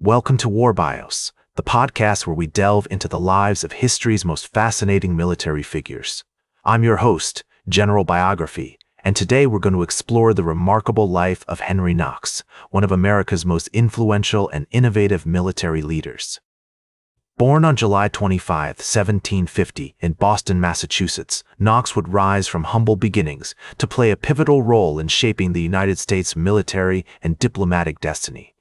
Welcome to War Bios, the podcast where we delve into the lives of history's most fascinating military figures. I'm your host, General Biography, and today we're going to explore the remarkable life of Henry Knox, one of America's most influential and innovative military leaders. Born on July 25, 1750, in Boston, Massachusetts, Knox would rise from humble beginnings to play a pivotal role in shaping the United States' military and diplomatic destiny.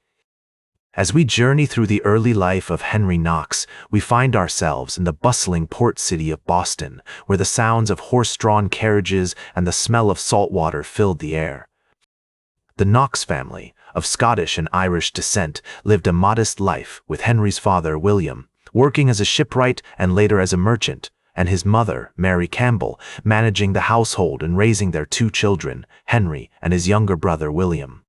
As we journey through the early life of Henry Knox, we find ourselves in the bustling port city of Boston, where the sounds of horse-drawn carriages and the smell of salt water filled the air. The Knox family, of Scottish and Irish descent, lived a modest life, with Henry's father, William, working as a shipwright and later as a merchant, and his mother, Mary Campbell, managing the household and raising their two children, Henry and his younger brother, William.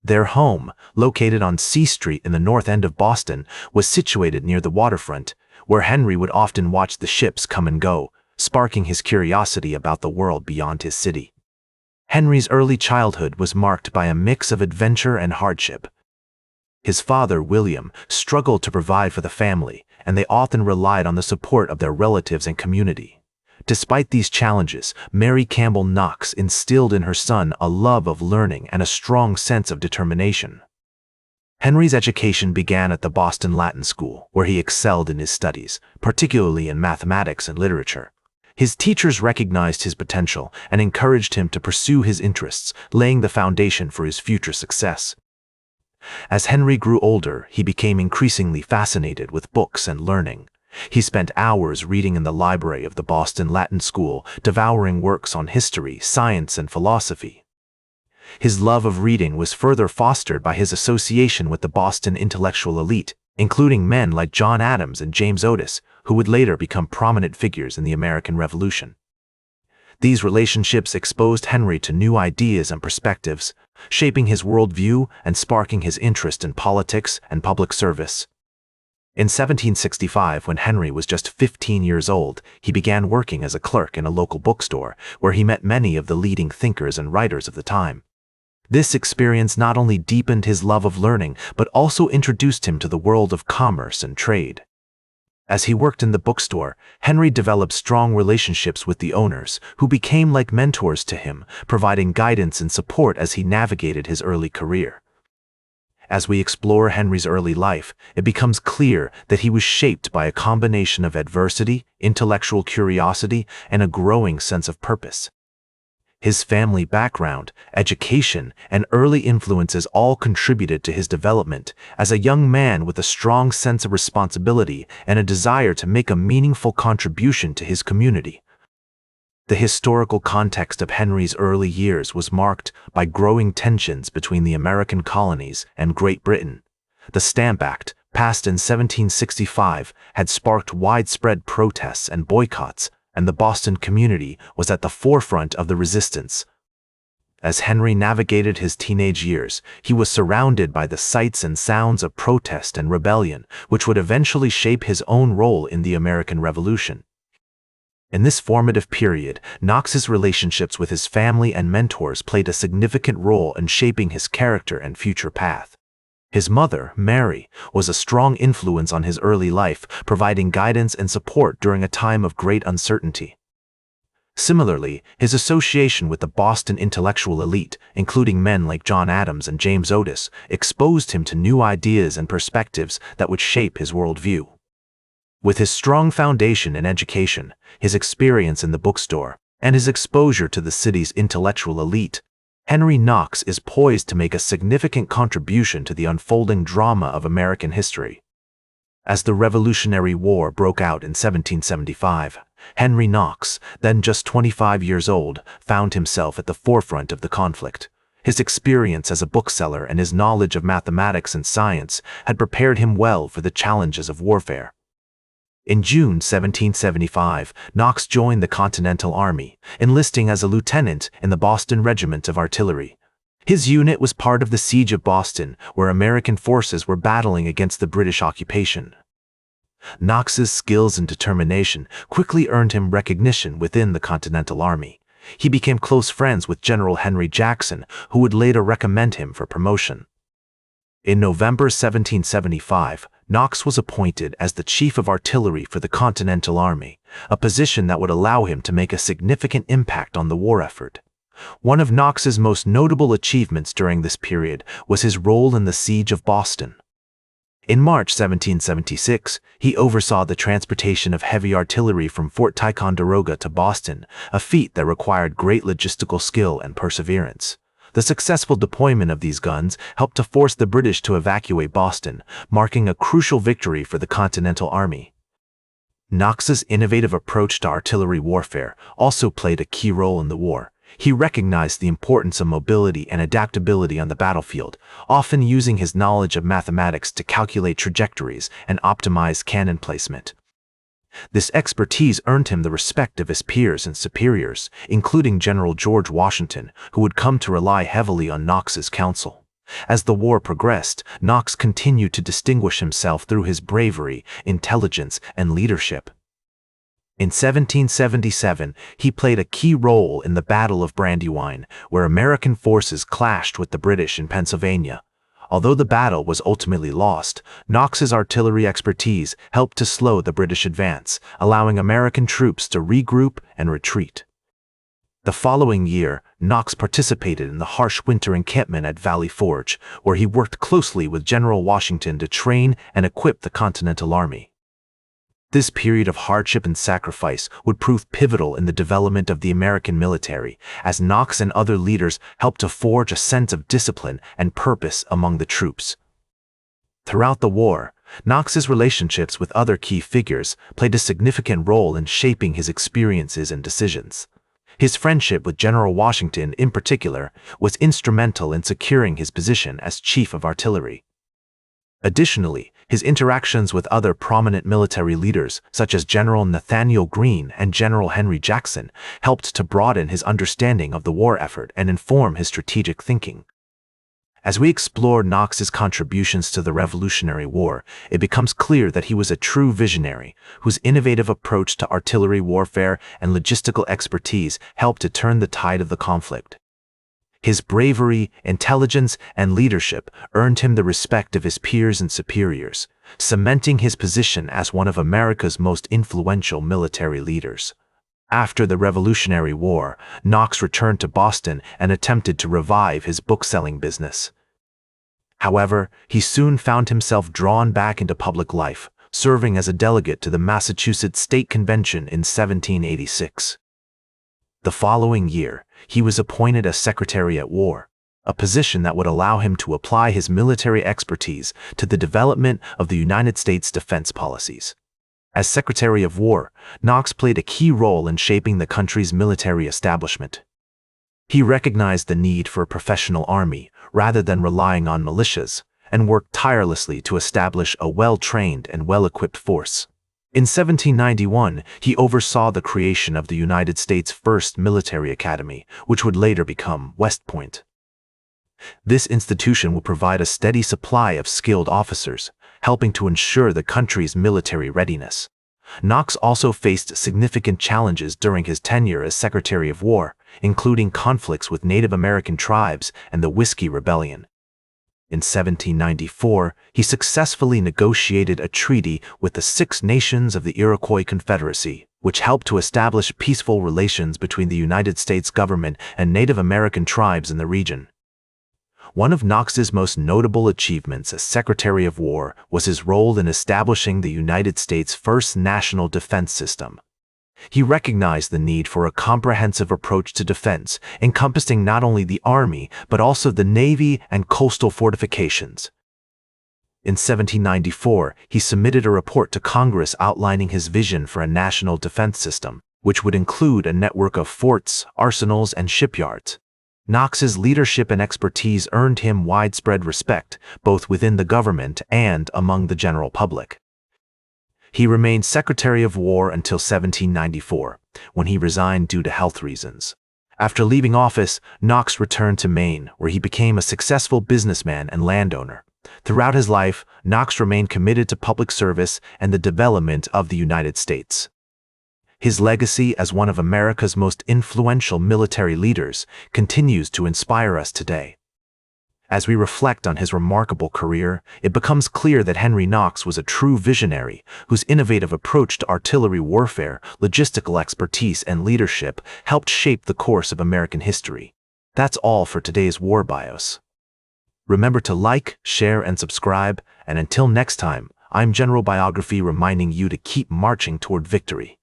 Their home, located on C Street in the north end of Boston, was situated near the waterfront, where Henry would often watch the ships come and go, sparking his curiosity about the world beyond his city. Henry's early childhood was marked by a mix of adventure and hardship. His father, William, struggled to provide for the family, and they often relied on the support of their relatives and community. Despite these challenges, Mary Campbell Knox instilled in her son a love of learning and a strong sense of determination. Henry's education began at the Boston Latin School, where he excelled in his studies, particularly in mathematics and literature. His teachers recognized his potential and encouraged him to pursue his interests, laying the foundation for his future success. As Henry grew older, he became increasingly fascinated with books and learning. He spent hours reading in the library of the Boston Latin School, devouring works on history, science, and philosophy. His love of reading was further fostered by his association with the Boston intellectual elite, including men like John Adams and James Otis, who would later become prominent figures in the American Revolution. These relationships exposed Henry to new ideas and perspectives, shaping his worldview and sparking his interest in politics and public service. In 1765, when Henry was just 15 years old, he began working as a clerk in a local bookstore, where he met many of the leading thinkers and writers of the time. This experience not only deepened his love of learning, but also introduced him to the world of commerce and trade. As he worked in the bookstore, Henry developed strong relationships with the owners, who became like mentors to him, providing guidance and support as he navigated his early career. As we explore Henry's early life, it becomes clear that he was shaped by a combination of adversity, intellectual curiosity, and a growing sense of purpose. His family background, education, and early influences all contributed to his development as a young man with a strong sense of responsibility and a desire to make a meaningful contribution to his community. The historical context of Henry's early years was marked by growing tensions between the American colonies and Great Britain. The Stamp Act, passed in 1765, had sparked widespread protests and boycotts, and the Boston community was at the forefront of the resistance. As Henry navigated his teenage years, he was surrounded by the sights and sounds of protest and rebellion, which would eventually shape his own role in the American Revolution. In this formative period, Knox's relationships with his family and mentors played a significant role in shaping his character and future path. His mother, Mary, was a strong influence on his early life, providing guidance and support during a time of great uncertainty. Similarly, his association with the Boston intellectual elite, including men like John Adams and James Otis, exposed him to new ideas and perspectives that would shape his worldview. With his strong foundation in education, his experience in the bookstore, and his exposure to the city's intellectual elite, Henry Knox is poised to make a significant contribution to the unfolding drama of American history. As the Revolutionary War broke out in 1775, Henry Knox, then just 25 years old, found himself at the forefront of the conflict. His experience as a bookseller and his knowledge of mathematics and science had prepared him well for the challenges of warfare. In June 1775, Knox joined the Continental Army, enlisting as a lieutenant in the Boston Regiment of Artillery. His unit was part of the Siege of Boston, where American forces were battling against the British occupation. Knox's skills and determination quickly earned him recognition within the Continental Army. He became close friends with General Henry Jackson, who would later recommend him for promotion. In November 1775, Knox was appointed as the Chief of Artillery for the Continental Army, a position that would allow him to make a significant impact on the war effort. One of Knox's most notable achievements during this period was his role in the Siege of Boston. In March 1776, he oversaw the transportation of heavy artillery from Fort Ticonderoga to Boston, a feat that required great logistical skill and perseverance. The successful deployment of these guns helped to force the British to evacuate Boston, marking a crucial victory for the Continental Army. Knox's innovative approach to artillery warfare also played a key role in the war. He recognized the importance of mobility and adaptability on the battlefield, often using his knowledge of mathematics to calculate trajectories and optimize cannon placement. This expertise earned him the respect of his peers and superiors, including General George Washington, who would come to rely heavily on Knox's counsel. As the war progressed, Knox continued to distinguish himself through his bravery, intelligence, and leadership. In 1777, he played a key role in the Battle of Brandywine, where American forces clashed with the British in Pennsylvania. Although the battle was ultimately lost, Knox's artillery expertise helped to slow the British advance, allowing American troops to regroup and retreat. The following year, Knox participated in the harsh winter encampment at Valley Forge, where he worked closely with General Washington to train and equip the Continental Army. This period of hardship and sacrifice would prove pivotal in the development of the American military, as Knox and other leaders helped to forge a sense of discipline and purpose among the troops. Throughout the war, Knox's relationships with other key figures played a significant role in shaping his experiences and decisions. His friendship with General Washington, in particular, was instrumental in securing his position as Chief of Artillery. Additionally, his interactions with other prominent military leaders, such as General Nathaniel Greene and General Henry Jackson, helped to broaden his understanding of the war effort and inform his strategic thinking. As we explore Knox's contributions to the Revolutionary War, it becomes clear that he was a true visionary, whose innovative approach to artillery warfare and logistical expertise helped to turn the tide of the conflict. His bravery, intelligence, and leadership earned him the respect of his peers and superiors, cementing his position as one of America's most influential military leaders. After the Revolutionary War, Knox returned to Boston and attempted to revive his book-selling business. However, he soon found himself drawn back into public life, serving as a delegate to the Massachusetts State Convention in 1786. The following year, he was appointed as Secretary at War, a position that would allow him to apply his military expertise to the development of the United States defense policies. As Secretary of War, Knox played a key role in shaping the country's military establishment. He recognized the need for a professional army rather than relying on militias, and worked tirelessly to establish a well-trained and well-equipped force. In 1791, he oversaw the creation of the United States' first military academy, which would later become West Point. This institution would provide a steady supply of skilled officers, helping to ensure the country's military readiness. Knox also faced significant challenges during his tenure as Secretary of War, including conflicts with Native American tribes and the Whiskey Rebellion. In 1794, he successfully negotiated a treaty with the Six Nations of the Iroquois Confederacy, which helped to establish peaceful relations between the United States government and Native American tribes in the region. One of Knox's most notable achievements as Secretary of War was his role in establishing the United States' first national defense system. He recognized the need for a comprehensive approach to defense, encompassing not only the Army, but also the Navy and coastal fortifications. In 1794, he submitted a report to Congress outlining his vision for a national defense system, which would include a network of forts, arsenals, and shipyards. Knox's leadership and expertise earned him widespread respect, both within the government and among the general public. He remained Secretary of War until 1794, when he resigned due to health reasons. After leaving office, Knox returned to Maine, where he became a successful businessman and landowner. Throughout his life, Knox remained committed to public service and the development of the United States. His legacy as one of America's most influential military leaders continues to inspire us today. As we reflect on his remarkable career, it becomes clear that Henry Knox was a true visionary whose innovative approach to artillery warfare, logistical expertise, and leadership helped shape the course of American history. That's all for today's War Bios. Remember to like, share, and subscribe, and until next time, I'm General Biography reminding you to keep marching toward victory.